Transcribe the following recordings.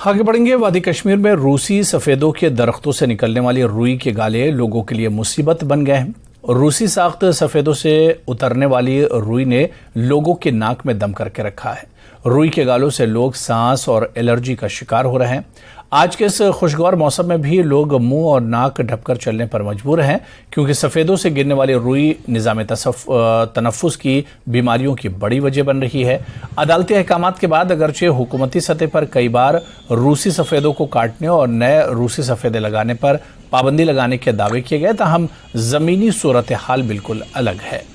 आगे बढ़ेंगे। वादी कश्मीर में रूसी सफेदों के दरख्तों से निकलने वाली रुई के गाले लोगों के लिए मुसीबत बन गए हैं। रूसी साख्त सफेदों से उतरने वाली रुई ने लोगों के नाक में दम करके रखा है। रुई के गालों से लोग सांस और एलर्जी का शिकार हो रहे हैं। आज के इस खुशगवार मौसम में भी लोग मुंह और नाक ढककर चलने पर मजबूर हैं, क्योंकि सफेदों से गिरने वाली रुई निज़ाम तनफ्फुस की बीमारियों की बड़ी वजह बन रही है। अदालती अहकामात के बाद अगरचे हुकूमती सतह पर कई बार रूसी सफेदों को काटने और नए रूसी सफेदे लगाने पर पाबंदी लगाने के दावे किए गए, ताहम जमीनी सूरत हाल बिल्कुल अलग है।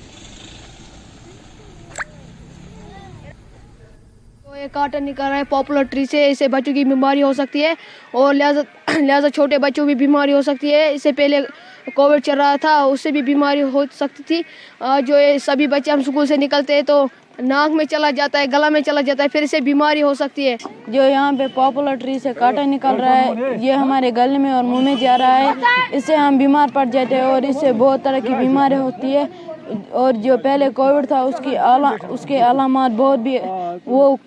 काटन निकल रहा है पॉपुलर ट्री से, इससे बच्चों की बीमारी हो सकती है और लिहाजा छोटे बच्चों की बीमारी हो सकती है। इससे पहले कोविड चल रहा था, उससे भी बीमारी हो सकती थी। जो ये सभी बच्चे हम स्कूल से निकलते हैं तो नाक में चला जाता है, गला में चला जाता है, फिर इससे बीमारी हो सकती है। जो यहाँ पे पॉपुलर ट्री से काटन निकल रहा है, ये हमारे गले में और मुंह में जा रहा है, इससे हम बीमार पड़ जाते हैं और इससे बहुत तरह की बीमारी होती है। और जो पहले कोविड था उसके अलामत बहुत भी वो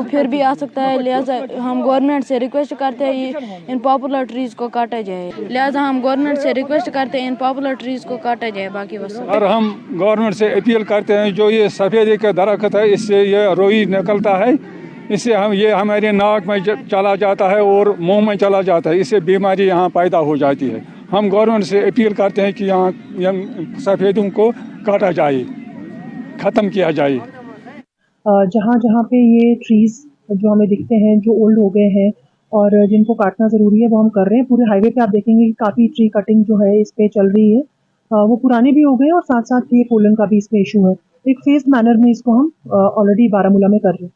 फिर भी आ सकता है। लिहाजा हम गवर्नमेंट से रिक्वेस्ट करते हैं इन पॉपुलर ट्रीज को काटा जाए। लिहाजा हम गवर्नमेंट से रिक्वेस्ट करते हैं इन पॉपुलर ट्रीज को काटा जाए। बाकी बस और हम गवर्नमेंट से अपील करते हैं, जो ये सफ़ेदे का दरख्त है, इससे ये रुई निकलता है, इससे ये हमारे नाक में चला जाता है और मुंह में चला जाता है, इससे बीमारी यहाँ पैदा हो जाती है। हम गवर्नमेंट से अपील करते हैं कि यहाँ सफ़ेदों को काटा जाए, ख़त्म किया जाए। जहाँ जहाँ पे ये ट्रीज़ जो हमें दिखते हैं जो ओल्ड हो गए हैं और जिनको काटना ज़रूरी है वो हम कर रहे हैं। पूरे हाईवे पे आप देखेंगे कि काफ़ी ट्री कटिंग जो है इस पे चल रही है। वो पुराने भी हो गए और साथ साथ ये पोलन का भी इसमें इशू है। एक फेज मैनर में इसको हम ऑलरेडी बारामूला में कर रहे हैं।